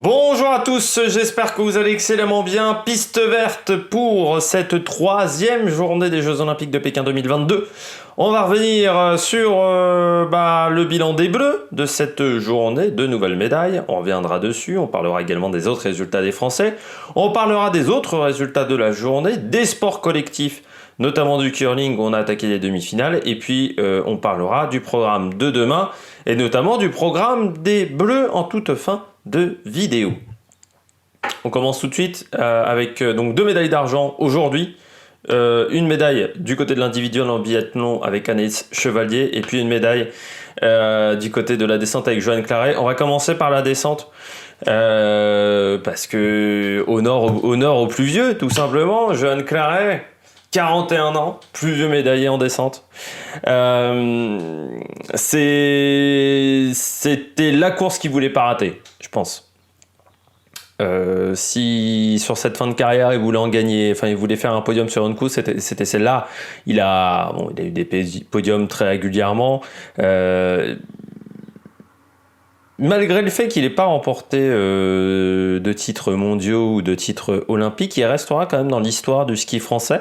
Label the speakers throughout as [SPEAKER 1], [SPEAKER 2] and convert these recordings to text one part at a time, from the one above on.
[SPEAKER 1] Bonjour à tous, j'espère que vous allez excellemment bien. Piste verte pour cette troisième journée des Jeux Olympiques de Pékin 2022. On va revenir sur le bilan des Bleus de cette journée, de nouvelles médailles. On reviendra dessus, on parlera également des autres résultats des Français. On parlera des autres résultats de la journée, des sports collectifs, notamment du curling où on a attaqué les demi-finales. Et puis on parlera du programme de demain et notamment du programme des Bleus en toute fin de vidéo. On commence tout de suite avec donc 2 médailles d'argent aujourd'hui. Une médaille du côté de l'individuel en biathlon avec Anaïs Chevalier et puis une médaille du côté de la descente avec Johanne Claret. On va commencer par la descente parce que honneur au plus vieux tout simplement. Johanne Claret, 41 ans, plus vieux médaillé en descente. C'était la course qu'il voulait pas rater, je pense. Si sur cette fin de carrière il voulait en gagner, enfin il voulait faire un podium sur une course, c'était celle-là. Il a eu des podiums très régulièrement. Malgré le fait qu'il n'ait pas remporté de titres mondiaux ou de titres olympiques, il restera quand même dans l'histoire du ski français,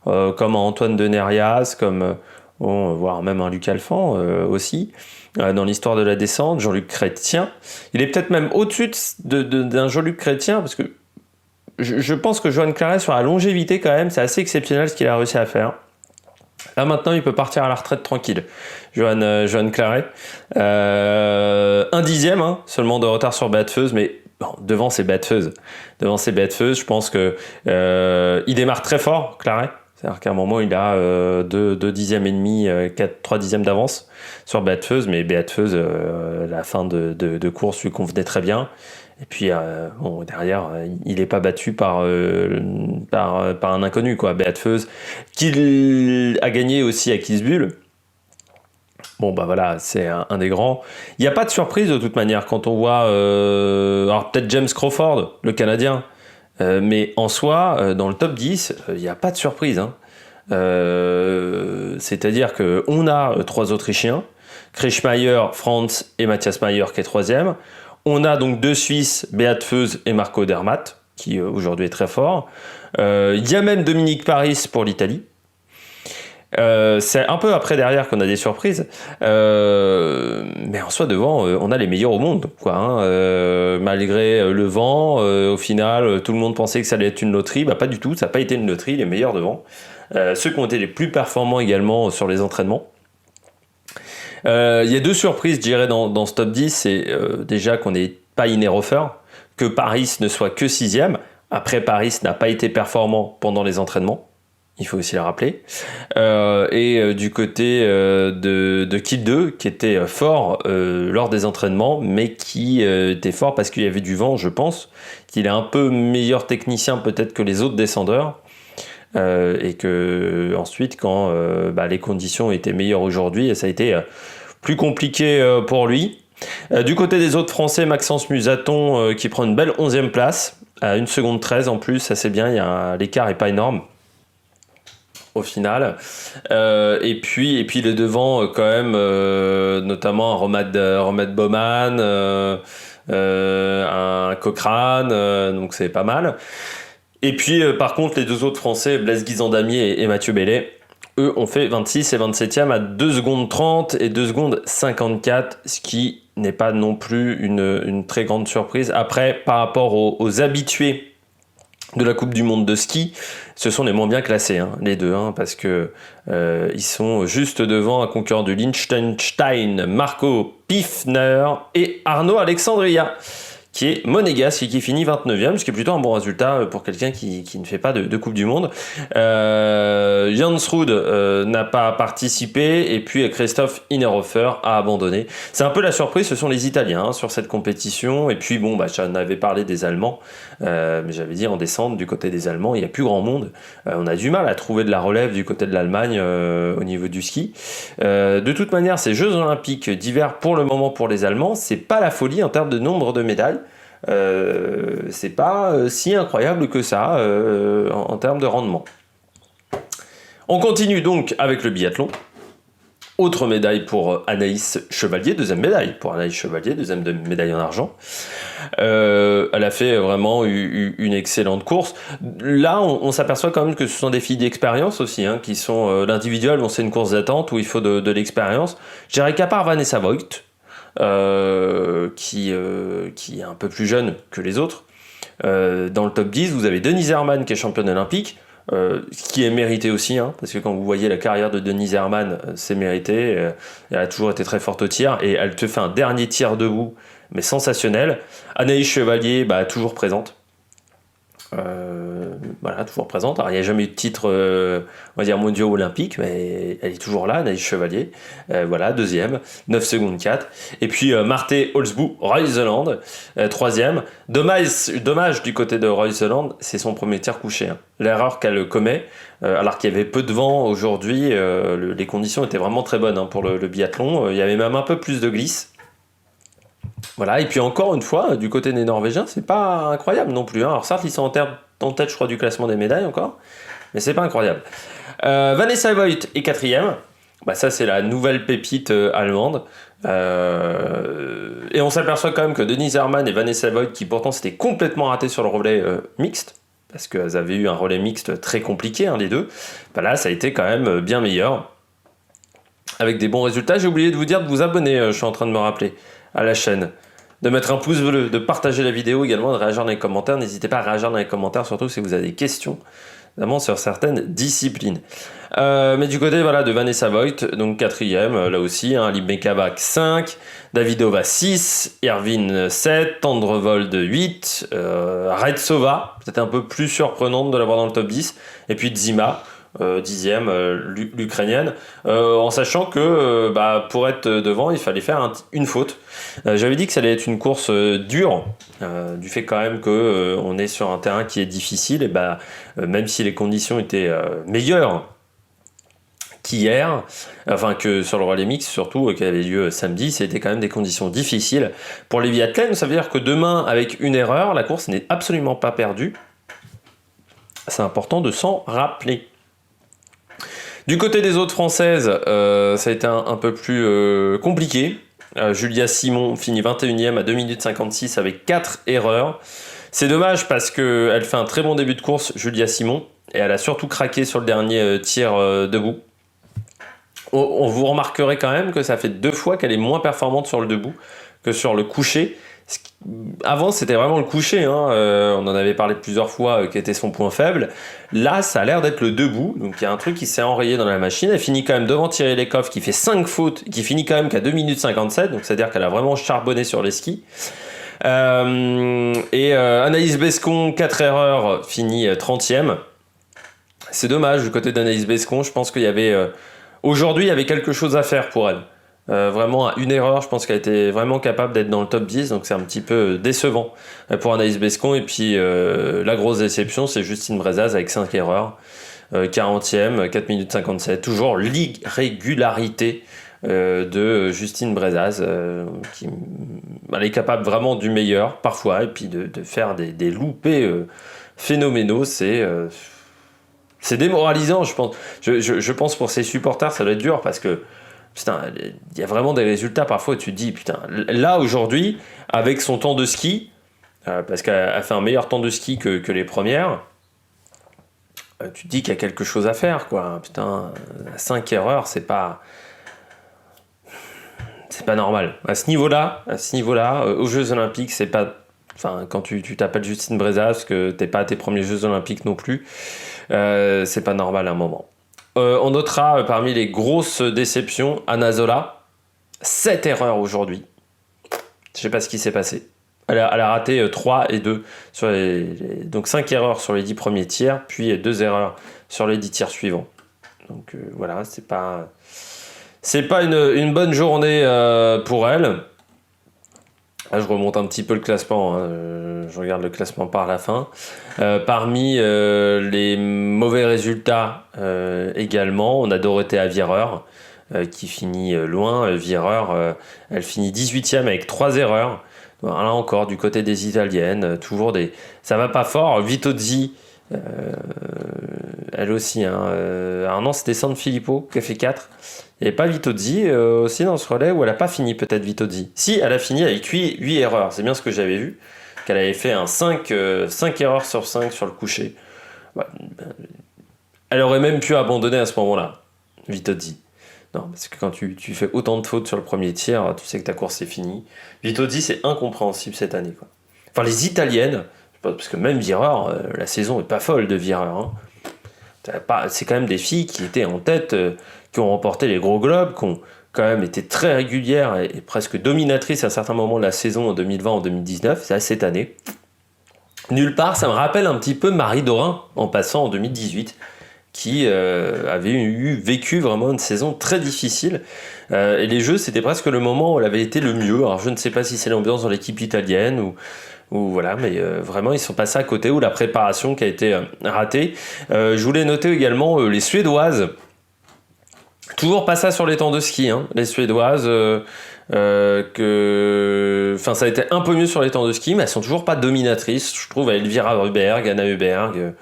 [SPEAKER 1] comme Antoine Denerias, comme voire même un Luc Alphand aussi, dans l'histoire de la descente, Jean-Luc Chrétien. Il est peut-être même au-dessus d'un Jean-Luc Chrétien, parce que je pense que Johanne Claret, sur la longévité quand même, c'est assez exceptionnel ce qu'il a réussi à faire. Là maintenant, il peut partir à la retraite tranquille, Johanne Claret. 1/10 seulement de retard sur Béat-Feuz, mais bon, devant ces Béat-Feuz, je pense que il démarre très fort, Claret. C'est-à-dire qu'à un moment, il a 2 dixièmes et demi, 3 dixièmes d'avance sur Béat-Feuz, mais Béat-Feuz, la fin de course lui convenait très bien. Et puis, derrière, il n'est pas battu par un inconnu, quoi. Béat-Feuz, qu'il a gagné aussi à Kitzbühel. Bon, bah voilà, c'est un des grands. Il n'y a pas de surprise de toute manière quand on voit... alors peut-être James Crawford, le Canadien, mais en soi, dans le top 10, il n'y a pas de surprise. C'est-à-dire qu'on a 3 Autrichiens, Kretschmayr, Franz et Matthias Mayer qui est 3e. On a donc 2 Suisses, Béat-Feuz et Marco Odermatt, qui aujourd'hui est très fort. Il y a même Dominique Paris pour l'Italie. C'est un peu après derrière qu'on a des surprises, mais en soi devant on a les meilleurs au monde, quoi, malgré le vent, au final tout le monde pensait que ça allait être une loterie, pas du tout, ça n'a pas été une loterie, les meilleurs devant, ceux qui ont été les plus performants également sur les entraînements. Il y a 2 surprises, je dirais, dans ce top 10, c'est déjà qu'on n'est pas Innerhofer, que Paris ne soit que 6e, après Paris n'a pas été performant pendant les entraînements. Il faut aussi le rappeler. Et du côté de Kiel 2, qui était fort lors des entraînements, mais qui était fort parce qu'il y avait du vent, je pense, qu'il est un peu meilleur technicien peut-être que les autres descendeurs. Et que ensuite, quand les conditions étaient meilleures aujourd'hui, ça a été plus compliqué pour lui. Du côté des autres Français, Maxence Musaton qui prend une belle 11e place, à 1 seconde 13 en plus, ça c'est bien, l'écart n'est pas énorme au final, et puis les devants quand même, notamment un Romad Baumann, un Cochrane, donc c'est pas mal. Et puis par contre les 2 autres Français, Blaise Guizan-Damier et Mathieu Bellet, eux ont fait 26 et 27e à 2 secondes 30 et 2 secondes 54, ce qui n'est pas non plus une très grande surprise. Après, par rapport aux habitués de la Coupe du Monde de ski, ce sont les moins bien classés, les 2, parce que ils sont juste devant un concurrent du Liechtenstein, Marco Pfiffner, et Arnaud Alexandria, qui est monégasque et qui finit 29e, ce qui est plutôt un bon résultat pour quelqu'un qui ne fait pas de Coupe du Monde. Jansrud n'a pas participé, et puis Christophe Innerhofer a abandonné. C'est un peu la surprise, ce sont les Italiens sur cette compétition, et puis j'en avais parlé des Allemands, mais j'avais dit en descente, du côté des Allemands, il n'y a plus grand monde. On a du mal à trouver de la relève du côté de l'Allemagne au niveau du ski. De toute manière, ces Jeux Olympiques d'hiver, pour le moment pour les Allemands, c'est pas la folie en termes de nombre de médailles. C'est pas si incroyable que ça en termes de rendement. On continue donc avec le biathlon. Autre médaille pour Anaïs Chevalier, deuxième médaille pour Anaïs Chevalier, deuxième médaille en argent. Elle a fait vraiment une excellente course. Là, on s'aperçoit quand même que ce sont des filles d'expérience aussi, hein, qui sont l'individuel. Bon, c'est une course d'attente où il faut de l'expérience. Je dirais qu'à part Vanessa Voigt, qui est un peu plus jeune que les autres, dans le top 10, vous avez Denise Herrmann qui est championne olympique. Ce qui est mérité aussi, hein, parce que quand vous voyez la carrière de Denise Herrmann, c'est mérité. Elle a toujours été très forte au tir et elle te fait un dernier tir debout, mais sensationnel. Anaïs Chevalier, toujours présente. Voilà, toujours présente. Alors, il n'y a jamais eu de titre, on va dire, mondiaux olympiques, mais elle est toujours là, Anaïs Chevalier. Voilà, deuxième, 9 secondes 4. Et puis, Marthe Holzboe-Reuseland, troisième. Dommage du côté de Reuseland, c'est son premier tir couché. Hein. L'erreur qu'elle commet, alors qu'il y avait peu de vent aujourd'hui, les conditions étaient vraiment très bonnes, hein, pour le biathlon. Il y avait même un peu plus de glisse. Voilà, et puis encore une fois, du côté des Norvégiens, c'est pas incroyable non plus. Hein. Alors certes, ils sont en tête, je crois, du classement des médailles encore, mais c'est pas incroyable. Vanessa Voigt est quatrième. Ça, c'est la nouvelle pépite allemande. Et on s'aperçoit quand même que Denise Herrmann et Vanessa Voigt, qui pourtant s'étaient complètement ratées sur le relais mixte, parce qu'elles avaient eu un relais mixte très compliqué, hein, les deux, là, ça a été quand même bien meilleur. Avec des bons résultats. J'ai oublié de vous dire de vous abonner, je suis en train de me rappeler, à la chaîne, de mettre un pouce bleu, de partager la vidéo également, de réagir dans les commentaires. N'hésitez pas à réagir dans les commentaires, surtout si vous avez des questions, notamment sur certaines disciplines. Mais du côté de Vanessa Voigt, donc quatrième, là aussi, hein, Libekavak 5, Davidova 6, Erwin 7, Tendrevold 8, Retsova, peut-être un peu plus surprenante de l'avoir dans le top 10, et puis Dzima, dixième, l'Ukrainienne, en sachant que pour être devant, il fallait faire une faute. J'avais dit que ça allait être une course dure, du fait quand même qu'on est sur un terrain qui est difficile, et même si les conditions étaient meilleures qu'hier, enfin que sur le relais mix surtout, qui avait lieu samedi, c'était quand même des conditions difficiles pour les biathlètes. Ça veut dire que demain, avec une erreur, la course n'est absolument pas perdue. C'est important de s'en rappeler. Du côté des autres françaises, ça a été un peu plus compliqué. Julia Simon finit 21e à 2 minutes 56 avec 4 erreurs. C'est dommage parce qu'elle fait un très bon début de course, Julia Simon, et elle a surtout craqué sur le dernier tir debout. On vous remarquerez quand même que ça fait 2 fois qu'elle est moins performante sur le debout que sur le couché. Avant, c'était vraiment le couché, hein. On en avait parlé plusieurs fois, qui était son point faible. Là, ça a l'air d'être le debout. Donc, il y a un truc qui s'est enrayé dans la machine. Elle finit quand même devant Thierry Lekov, qui fait 5 fautes, qui finit quand même qu'à 2 minutes 57. Donc, c'est-à-dire qu'elle a vraiment charbonné sur les skis. Anaïs Bescon, 4 erreurs, finit 30e. C'est dommage du côté d'Anaïs Bescon. Je pense qu'il y avait... aujourd'hui, il y avait quelque chose à faire pour elle. Vraiment à une erreur, je pense qu'elle était vraiment capable d'être dans le top 10, donc c'est un petit peu décevant pour Anaïs Bescon. Et puis la grosse déception, c'est Justine Brezaz avec 5 erreurs, 40e, 4 minutes 57, toujours l'irrégularité de Justine Brezaz, qui elle est capable vraiment du meilleur parfois, et puis de faire des loupés phénoménaux. C'est démoralisant, je pense. Je pense pour ses supporters, ça doit être dur, parce que putain, il y a vraiment des résultats parfois où tu te dis, putain, là aujourd'hui, avec son temps de ski, parce qu'elle a fait un meilleur temps de ski que les premières, tu te dis qu'il y a quelque chose à faire, quoi. Putain, 5 erreurs, c'est pas normal. À ce niveau-là, aux Jeux Olympiques, c'est pas... Enfin, quand tu t'appelles Justine Brezaz, parce que t'es pas à tes premiers Jeux Olympiques non plus, c'est pas normal à un moment. On notera parmi les grosses déceptions, Anna Zola, 7 erreurs aujourd'hui. Je sais pas ce qui s'est passé. Elle a raté 3 et 2, donc 5 erreurs sur les 10 premiers tirs, puis 2 erreurs sur les 10 tirs suivants. Donc voilà, c'est pas une bonne journée pour elle. Là, je remonte un petit peu le classement, hein. Je regarde le classement par la fin. Parmi les mauvais résultats également, on a Dorothea Virer qui finit loin. Virer, elle finit 18e avec 3 erreurs. Là encore, du côté des Italiennes, toujours ça va pas fort. Vitozzi, elle aussi. Hein. Alors non, c'était San Filippo qui a fait 4. Il n'y avait pas Vitozzi aussi dans ce relais, où elle n'a pas fini peut-être Vitozzi. Si, elle a fini avec 8 erreurs, c'est bien ce que j'avais vu, qu'elle avait fait un 5 erreurs sur 5 sur le coucher. Ouais. Elle aurait même pu abandonner à ce moment-là, Vitozzi. Non, parce que quand tu fais autant de fautes sur le premier tir, tu sais que ta course est finie. Vitozzi, c'est incompréhensible cette année, quoi. Enfin, les Italiennes, parce que même Vireur, la saison est pas folle de Vireur. Hein. C'est quand même des filles qui étaient en tête, qui ont remporté les gros globes, qui ont quand même été très régulières et presque dominatrices à certains moments de la saison en 2020, en 2019, c'est cette année. Nulle part, ça me rappelle un petit peu Marie Dorin en passant en 2018, qui avait vécu vraiment une saison très difficile. Et les Jeux, c'était presque le moment où elle avait été le mieux. Alors je ne sais pas si c'est l'ambiance dans l'équipe italienne ou voilà, mais vraiment ils sont passés à côté, ou la préparation qui a été ratée. Je voulais noter également les Suédoises. Toujours pas ça sur les temps de ski, hein. Les Suédoises, ça a été un peu mieux sur les temps de ski, mais elles sont toujours pas dominatrices. Je trouve Elvira Huberg, Anna Huberg.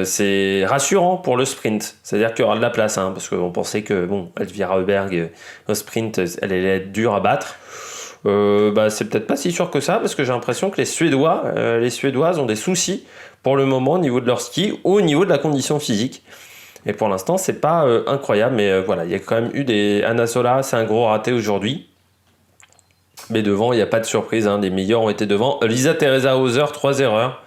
[SPEAKER 1] C'est rassurant pour le sprint, c'est-à-dire qu'il y aura de la place, hein, parce qu'on pensait que Elvira Huberg au sprint, elle allait être dure à battre. C'est peut-être pas si sûr que ça, parce que j'ai l'impression que les Suédoises ont des soucis pour le moment au niveau de leur ski, ou au niveau de la condition physique. Et pour l'instant, c'est pas incroyable, mais voilà, il y a quand même eu des Anna Sola, c'est un gros raté aujourd'hui. Mais devant, il n'y a pas de surprise, hein, les meilleurs ont été devant. Lisa Teresa Hauser, 3 erreurs.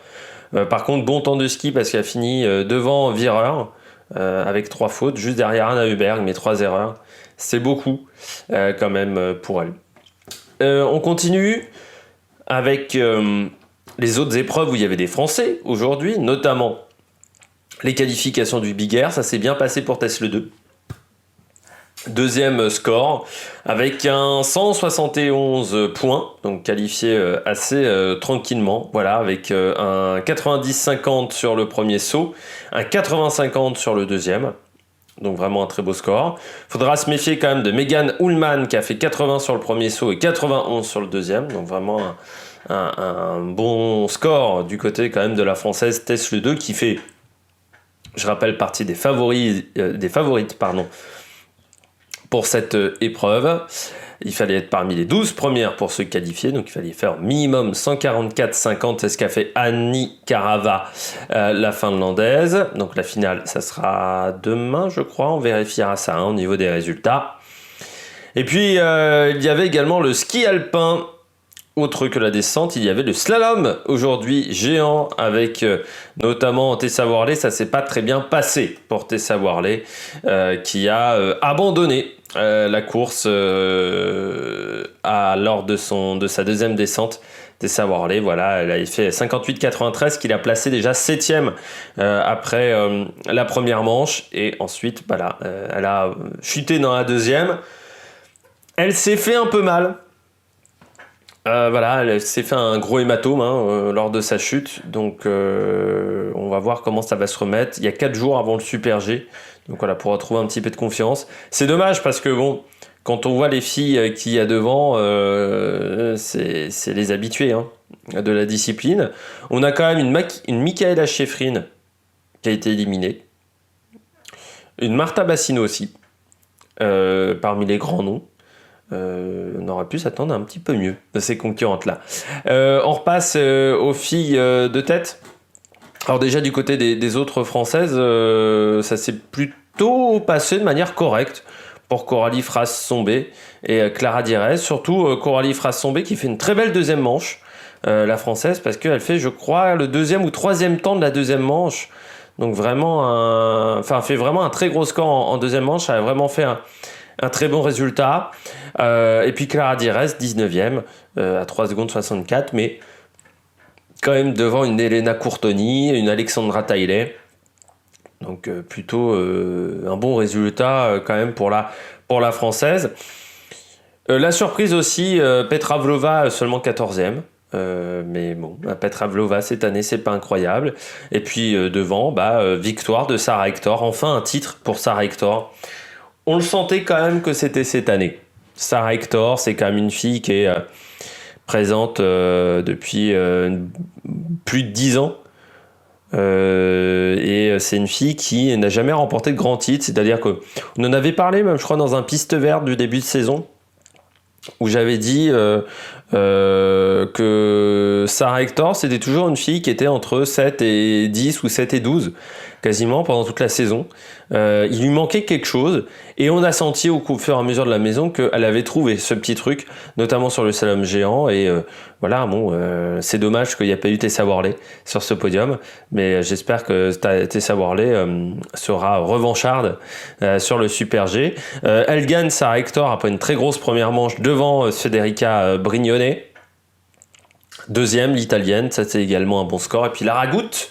[SPEAKER 1] Par contre, bon temps de ski parce qu'elle a fini devant Vireur avec 3 fautes, juste derrière Anna Huberg, mais 3 erreurs. C'est beaucoup quand même pour elle. On continue avec les autres épreuves où il y avait des Français aujourd'hui, notamment les qualifications du Big Air. Ça s'est bien passé pour Tesla 2. Deuxième score avec un 171 points, donc qualifié assez tranquillement, voilà, avec un 90-50 sur le premier saut, un 80-50 sur le deuxième, donc vraiment un très beau score. Faudra se méfier quand même de Megan Ullmann qui a fait 80 sur le premier saut et 91 sur le deuxième, donc vraiment un bon score du côté quand même de la française Tesla 2 qui fait, je rappelle, partie des favorites, pour cette épreuve. Il fallait être parmi les 12 premières pour se qualifier, donc il fallait faire minimum 144,50, c'est ce qu'a fait Annie Karava, la finlandaise. Donc la finale, ça sera demain, je crois, on vérifiera ça au niveau des résultats. Et puis, il y avait également le ski alpin. Autre que la descente, il y avait le slalom aujourd'hui géant avec notamment Tessa Worley. Ça s'est pas très bien passé pour Tessa Worley qui a abandonné la course lors de sa deuxième descente. Tessa Worley, voilà, elle avait fait 58,93 qui l'a placé déjà 7e après la première manche, et ensuite voilà, elle a chuté dans la deuxième. Elle s'est fait un peu mal. Elle s'est fait un gros hématome lors de sa chute, donc on va voir comment ça va se remettre. Il y a 4 jours avant le Super G, donc voilà, pour retrouver un petit peu de confiance. C'est dommage parce que quand on voit les filles qu'il y a devant, c'est les habitués de la discipline. On a quand même une Michaela Schifrin qui a été éliminée, une Marta Bassino aussi, parmi les grands noms. On aurait pu s'attendre un petit peu mieux de ces concurrentes-là. On repasse aux filles de tête. Alors déjà du côté des autres françaises, ça s'est plutôt passé de manière correcte pour Coralie Frasse-Sombé et Clara Dierez. Surtout Coralie Frasse-Sombé qui fait une très belle deuxième manche, la française, parce qu'elle fait, je crois, le deuxième ou troisième temps de la deuxième manche. Donc vraiment, fait vraiment un très gros score en deuxième manche. Elle a vraiment fait un très bon résultat. Et puis Clara Dierez, 19e, à 3 secondes 64, mais quand même devant une Elena Courtoni, une Alexandra Taillet. Donc plutôt un bon résultat quand même pour la française. La surprise aussi, Petra Vlhova, seulement 14e. Mais bon, Petra Vlhova cette année, c'est pas incroyable. Et puis devant, victoire de Sarah Hector, enfin un titre pour Sarah Hector. On le sentait quand même que c'était cette année. Sarah Hector, c'est quand même une fille qui est présente depuis plus de 10 ans Et c'est une fille qui n'a jamais remporté de grand titre, c'est-à-dire qu'on en avait parlé même je crois dans un piste verte du début de saison, où j'avais dit que Sarah Hector, c'était toujours une fille qui était entre 7 et 10 ou 7 et 12, quasiment pendant toute la saison. Il lui manquait quelque chose, et on a senti au fur et à mesure de la maison qu'elle avait trouvé ce petit truc, notamment sur le slalom géant, et voilà, bon, c'est dommage qu'il n'y ait pas eu Tessa Worley sur ce podium, mais j'espère que Tessa Worley sera revancharde sur le Super G. Elle gagne Sarah Hector après une très grosse première manche devant Federica Brignone. Deuxième, l'italienne, ça c'est également un bon score. Et puis Lara Gut,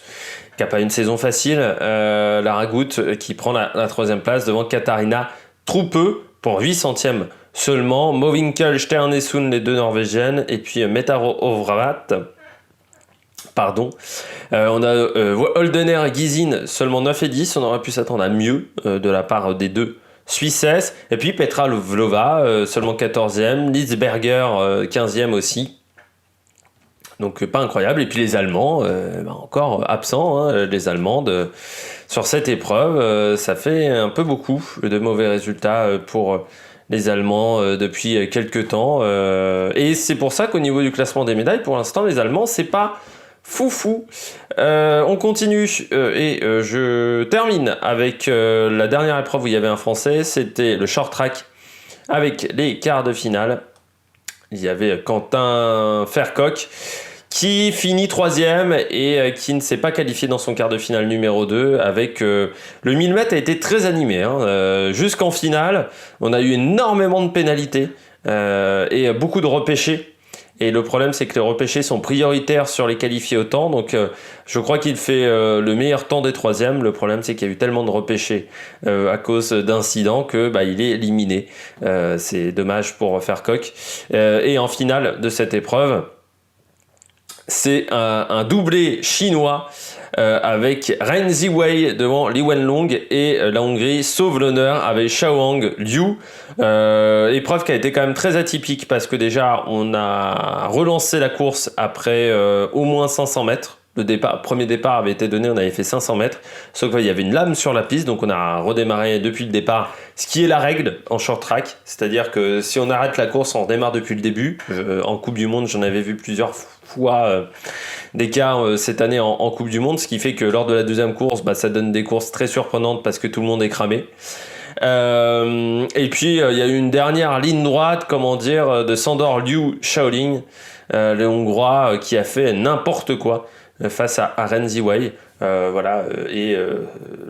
[SPEAKER 1] qui n'a pas une saison facile, Lara Gut qui prend la troisième place devant Katharina Truppe pour 8 centièmes seulement. Mowinckel, Sternesund, les deux norvégiennes, et puis Meta Ovravat. Pardon. On a Holdener et Gizin, seulement 9 et 10. On aurait pu s'attendre à mieux de la part des deux Suissesses. Et puis Petra Vlhova, seulement 14e. Litzberger, 15e aussi. Donc pas incroyable. Et puis les Allemands, encore absents, hein, les Allemandes. Sur cette épreuve, ça fait un peu beaucoup de mauvais résultats pour les Allemands depuis quelques temps. Et c'est pour ça qu'au niveau du classement des médailles, pour l'instant, les Allemands, c'est pas foufou. On continue et je termine avec la dernière épreuve où il y avait un Français. C'était le short track avec les quarts de finale. Il y avait Quentin Fercoq qui finit 3e et qui ne s'est pas qualifié dans son quart de finale numéro 2 avec le 1000 mètres a été très animé, hein. Jusqu'en finale on a eu énormément de pénalités et beaucoup de repêchés, et le problème c'est que les repêchés sont prioritaires sur les qualifiés au temps, donc je crois qu'il fait le meilleur temps des troisièmes. Le problème c'est qu'il y a eu tellement de repêchés à cause d'incidents que il est éliminé. C'est dommage pour Fercoq. Et en finale de cette épreuve, c'est un doublé chinois avec Ren Ziwei devant Li Wenlong, et la Hongrie sauve l'honneur avec Shaohang Liu. Épreuve qui a été quand même très atypique parce que déjà on a relancé la course après au moins 500 mètres. Le premier départ avait été donné, on avait fait 500 mètres, sauf qu'il y avait une lame sur la piste, donc on a redémarré depuis le départ, ce qui est la règle en short track, c'est-à-dire que si on arrête la course, on redémarre depuis le début. En Coupe du Monde, j'en avais vu plusieurs fois des cas cette année en Coupe du Monde, ce qui fait que lors de la deuxième course, ça donne des courses très surprenantes parce que tout le monde est cramé. Et puis il y a eu une dernière ligne droite, de Sandor Liu Shaoling, le Hongrois qui a fait n'importe quoi face à Ren Ziwei. Et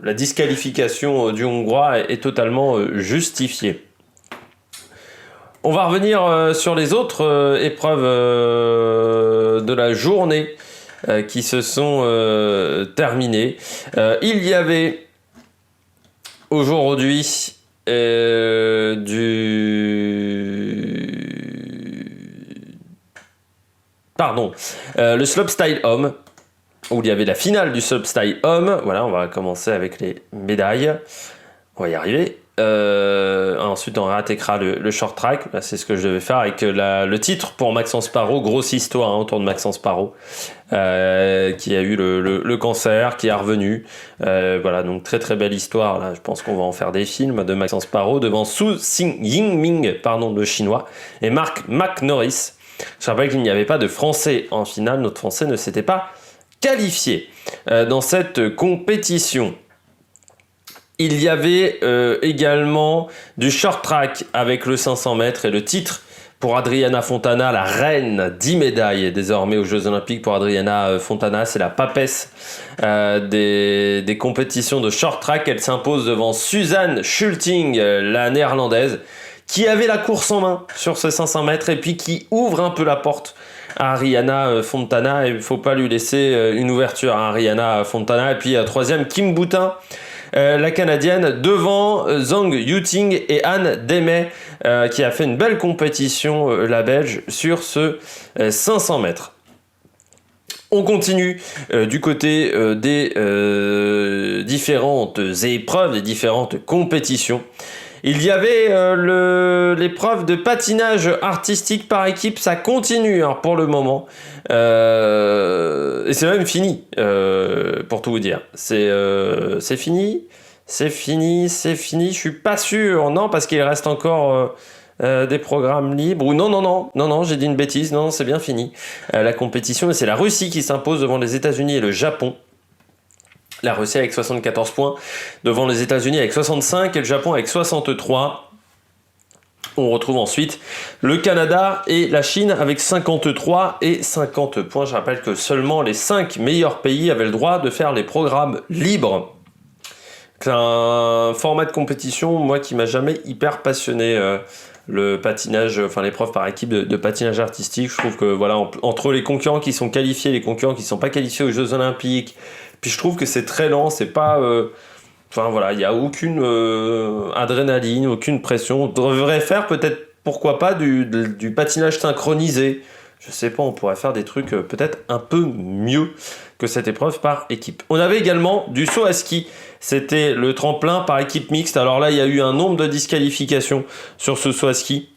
[SPEAKER 1] la disqualification du Hongrois est totalement justifiée. On va revenir sur les autres épreuves de la journée qui se sont terminées. Il y avait aujourd'hui le slopestyle homme, où il y avait la finale du slopestyle homme. Voilà, on va commencer avec les médailles. On va y arriver. Ensuite, on réattaquera le short track. Là, c'est ce que je devais faire avec le titre pour Maxence Parot. Grosse histoire autour de Maxence Parot, qui a eu le cancer, qui est revenu. Donc très très belle histoire. Là, je pense qu'on va en faire des films de Maxence Parot devant Su Yingming, le chinois, et Mark McNorris. Je rappelle qu'il n'y avait pas de Français en finale. Notre Français ne s'était pas qualifié dans cette compétition. Il y avait également du short track avec le 500 mètres et le titre pour Adriana Fontana, la reine 10 médailles désormais aux Jeux Olympiques. Pour Adriana Fontana, c'est la papesse des compétitions de short track. Elle s'impose devant Suzanne Schulting, la néerlandaise, qui avait la course en main sur ce 500 mètres et puis qui ouvre un peu la porte à Ariana Fontana. Il ne faut pas lui laisser une ouverture à Ariana Fontana. Et puis troisième, Kim Boutin, la Canadienne, devant Zhang Yuting et Anne Demey, qui a fait une belle compétition, la Belge, sur ce 500 mètres. On continue du côté des différentes épreuves, des différentes compétitions. Il y avait l'épreuve de patinage artistique par équipe, ça continue pour le moment. Et c'est même fini, pour tout vous dire. C'est fini, je suis pas sûr. Non, parce qu'il reste encore des programmes libres. Ou non, j'ai dit une bêtise. Non, c'est bien fini. La compétition, c'est la Russie qui s'impose devant les États-Unis et le Japon. La Russie avec 74 points, devant les États-Unis avec 65 et le Japon avec 63. On retrouve ensuite le Canada et la Chine avec 53 et 50 points. Je rappelle que seulement les 5 meilleurs pays avaient le droit de faire les programmes libres. C'est un format de compétition, moi, qui m'a jamais hyper passionné. Le patinage, enfin l'épreuve par équipe de patinage artistique, je trouve que voilà, entre les concurrents qui sont qualifiés, les concurrents qui ne sont pas qualifiés aux Jeux Olympiques, puis je trouve que c'est très lent, c'est pas... Enfin voilà, il n'y a aucune adrénaline, aucune pression. On devrait faire peut-être, pourquoi pas, du patinage synchronisé. Je sais pas, on pourrait faire des trucs peut-être un peu mieux que cette épreuve par équipe. On avait également du saut à ski. C'était le tremplin par équipe mixte. Alors là, il y a eu un nombre de disqualifications sur ce saut à ski.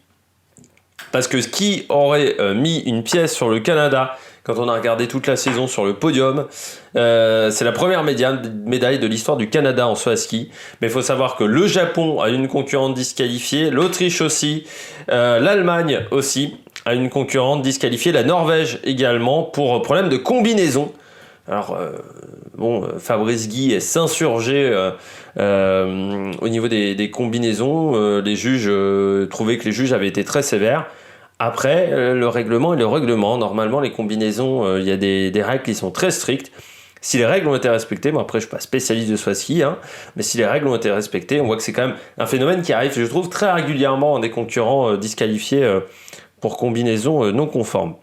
[SPEAKER 1] Parce que qui aurait mis une pièce sur le Canada quand on a regardé toute la saison sur le podium? C'est la première médaille de l'histoire du Canada en saut à ski. Mais il faut savoir que le Japon a une concurrente disqualifiée, l'Autriche aussi, l'Allemagne aussi a une concurrente disqualifiée, la Norvège également pour problème de combinaison. Alors, Fabrice Guy s'insurgeait au niveau des combinaisons. Les juges trouvaient que les juges avaient été très sévères. Après, le règlement est le règlement. Normalement, les combinaisons, il y a des règles qui sont très strictes. Si les règles ont été respectées, moi après je suis pas spécialiste de saut à ski, mais si les règles ont été respectées, on voit que c'est quand même un phénomène qui arrive, je trouve, très régulièrement des concurrents disqualifiés pour combinaison non conforme.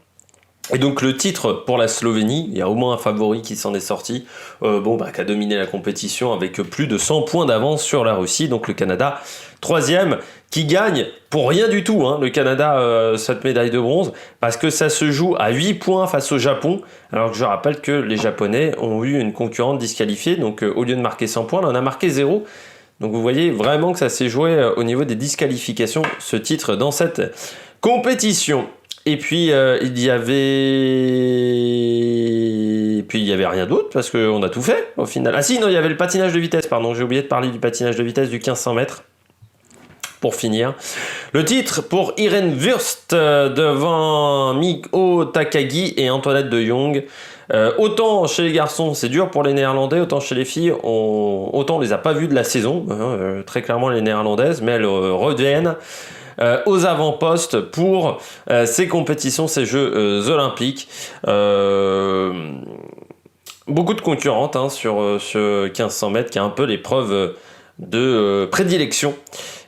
[SPEAKER 1] Et donc le titre pour la Slovénie, il y a au moins un favori qui s'en est sorti, qui a dominé la compétition avec plus de 100 points d'avance sur la Russie, donc le Canada troisième, qui gagne pour rien du tout, le Canada, cette médaille de bronze, parce que ça se joue à 8 points face au Japon, alors que je rappelle que les Japonais ont eu une concurrente disqualifiée, donc au lieu de marquer 100 points, on en a marqué 0. Donc vous voyez vraiment que ça s'est joué au niveau des disqualifications, ce titre dans cette compétition. Et puis il y avait rien d'autre parce qu'on a tout fait au final. Ah si, non, il y avait le patinage de vitesse, pardon, j'ai oublié de parler du patinage de vitesse du 1500 mètres. Pour finir, le titre pour Irene Wurst devant Miho Takagi et Antoinette de Jong. Autant chez les garçons c'est dur pour les Néerlandais, autant chez les filles autant on les a pas vus de la saison, très clairement les Néerlandaises, mais elles reviennent aux avant-postes pour ces compétitions, ces Jeux Olympiques. Beaucoup de concurrentes sur ce 1500 mètres qui est un peu l'épreuve de prédilection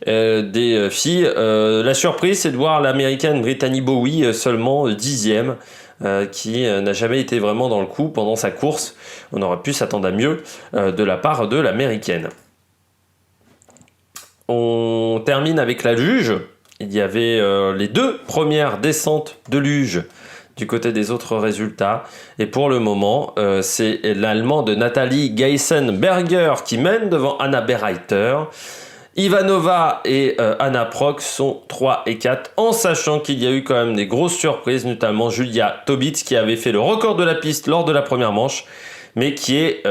[SPEAKER 1] des filles. La surprise, c'est de voir l'américaine Brittany Bowie seulement 10e, qui n'a jamais été vraiment dans le coup pendant sa course. On aurait pu s'attendre à mieux de la part de l'américaine. On termine avec la luge. Il y avait les 2 premières descentes de luge du côté des autres résultats. Et pour le moment, c'est l'Allemande Nathalie Geisenberger qui mène devant Anna Berreiter. Ivanova et Anna Prock sont 3 et 4, en sachant qu'il y a eu quand même des grosses surprises, notamment Julia Tobitz qui avait fait le record de la piste lors de la première manche, mais qui est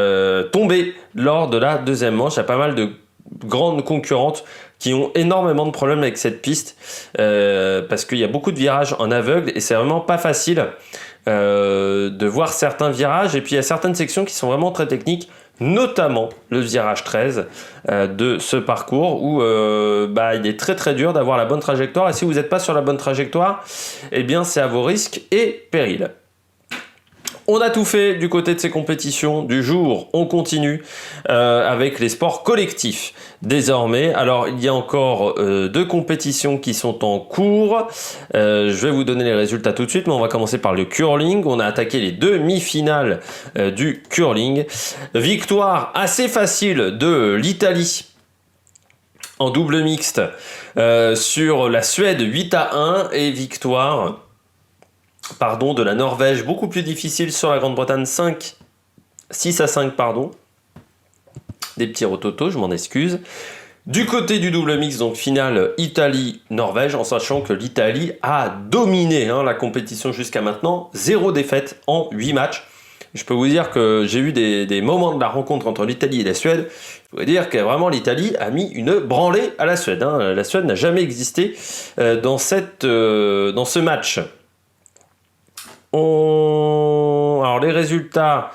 [SPEAKER 1] tombée lors de la deuxième manche. Il y a pas mal de grandes concurrentes qui ont énormément de problèmes avec cette piste parce qu'il y a beaucoup de virages en aveugle et c'est vraiment pas facile de voir certains virages, et puis il y a certaines sections qui sont vraiment très techniques, notamment le virage 13 de ce parcours où il est très très dur d'avoir la bonne trajectoire, et si vous n'êtes pas sur la bonne trajectoire, eh bien c'est à vos risques et périls. On a tout fait du côté de ces compétitions du jour. On continue avec les sports collectifs désormais. Alors, il y a encore 2 compétitions qui sont en cours. Je vais vous donner les résultats tout de suite, mais on va commencer par le curling. On a attaqué les demi-finales du curling. Victoire assez facile de l'Italie en double mixte sur la Suède 8-1 et victoire de la Norvège, beaucoup plus difficile sur la Grande-Bretagne, 6-5, des petits rototos, je m'en excuse. Du côté du double mix, donc finale Italie-Norvège, en sachant que l'Italie a dominé la compétition jusqu'à maintenant, 0 défaite en 8 matchs. Je peux vous dire que j'ai eu des moments de la rencontre entre l'Italie et la Suède. Je peux dire que vraiment l'Italie a mis une branlée à la Suède. La Suède n'a jamais existé dans ce match. Alors les résultats,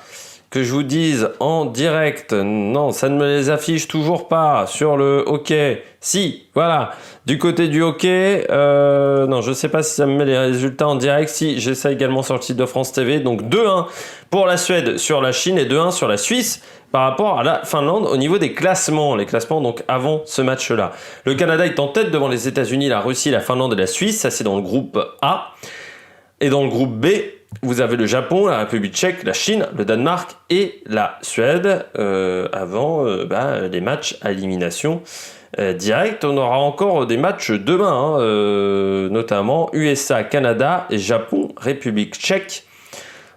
[SPEAKER 1] que je vous dise en direct, non, ça ne me les affiche toujours pas sur le hockey. Si, voilà, du côté du hockey, non, je ne sais pas si ça me met les résultats en direct. Si, j'ai ça également sur le site de France TV. Donc 2-1 pour la Suède sur la Chine et 2-1 sur la Suisse par rapport à la Finlande au niveau des classements. Les classements donc avant ce match-là. Le Canada est en tête devant les États-Unis, la Russie, la Finlande et la Suisse. Ça, c'est dans le groupe A. Et dans le groupe B, vous avez le Japon, la République tchèque, la Chine, le Danemark et la Suède avant les matchs à élimination directe. On aura encore des matchs demain, notamment USA, Canada et Japon, République tchèque.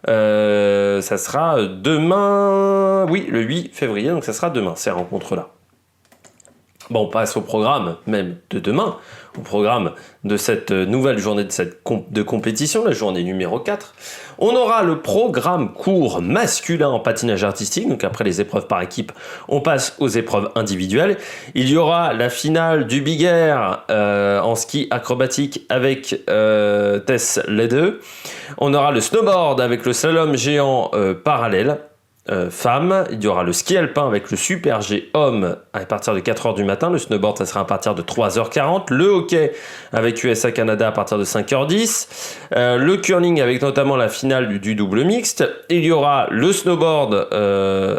[SPEAKER 1] Ça sera demain, oui, le 8 février, donc ça sera demain, ces rencontres-là. Bon, on passe au programme même de demain, au programme de cette nouvelle journée de compétition, la journée numéro 4. On aura le programme court masculin en patinage artistique, donc après les épreuves par équipe, on passe aux épreuves individuelles. Il y aura la finale du Big Air en ski acrobatique avec Tess Lede. On aura le snowboard avec le slalom géant parallèle. Femmes, il y aura le ski alpin avec le super G homme à partir de 4h du matin, le snowboard ça sera à partir de 3h40, le hockey avec USA Canada à partir de 5h10, le curling avec notamment la finale du double mixte, il y aura le snowboard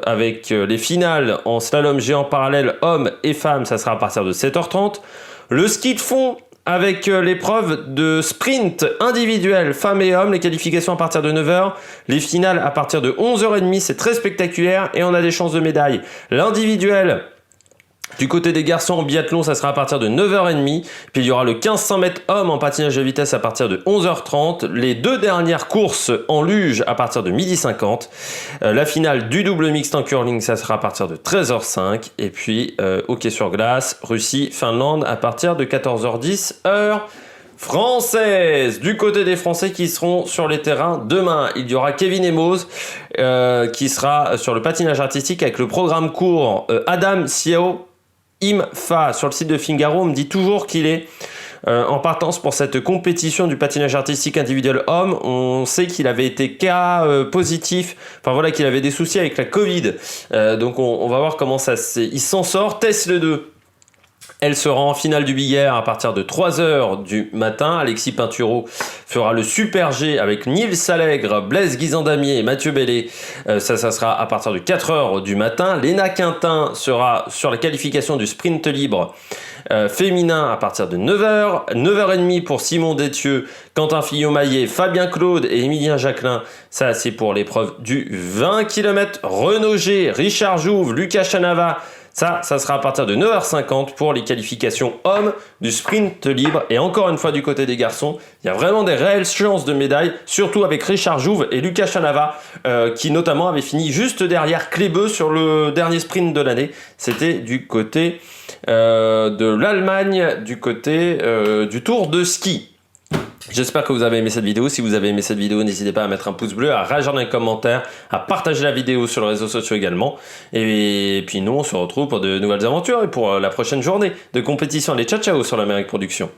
[SPEAKER 1] avec les finales en slalom géant parallèle hommes et femmes, ça sera à partir de 7h30, le ski de fond avec l'épreuve de sprint individuel, femmes et hommes, les qualifications à partir de 9h, les finales à partir de 11h30, c'est très spectaculaire et on a des chances de médaille. L'individuel, du côté des garçons en biathlon, ça sera à partir de 9h30, puis il y aura le 1500 mètres hommes en patinage de vitesse à partir de 11h30, les deux dernières courses en luge à partir de 12h50, la finale du double mixte en curling, ça sera à partir de 13h05, et puis hockey sur glace, Russie, Finlande à partir de 14h10, heure française. Du côté des Français qui seront sur les terrains demain, il y aura Kevin Emos qui sera sur le patinage artistique avec le programme court Adam Siao Imfa. Sur le site de Figaro, on me dit toujours qu'il est en partance pour cette compétition du patinage artistique individuel homme. On sait qu'il avait été cas positif, enfin voilà, qu'il avait des soucis avec la Covid. Donc on va voir comment il s'en sort. Tess le 2. Elle sera en finale du Big Air à partir de 3h du matin. Alexis Pinturo fera le Super G avec Nils Allègre, Blaise Guizandamier et Mathieu Bellé. Ça sera à partir de 4h du matin. Léna Quintin sera sur la qualification du sprint libre féminin à partir de 9h. 9h30 pour Simon Détieux, Quentin Fillon-Maillet, Fabien Claude et Émilien Jacquelin. Ça, c'est pour l'épreuve du 20 km. Renaud G, Richard Jouve, Lucas Chanava. Ça sera à partir de 9h50 pour les qualifications hommes du sprint libre. Et encore une fois, du côté des garçons, il y a vraiment des réelles chances de médailles, surtout avec Richard Jouve et Lucas Chanava, qui notamment avait fini juste derrière Klebe sur le dernier sprint de l'année. C'était du côté de l'Allemagne, du côté du Tour de ski. J'espère que vous avez aimé cette vidéo. Si vous avez aimé cette vidéo, n'hésitez pas à mettre un pouce bleu, à réagir dans les commentaires, à partager la vidéo sur les réseaux sociaux également. Et puis nous, on se retrouve pour de nouvelles aventures et pour la prochaine journée de compétition. Allez, ciao ciao sur l'Amérique Production.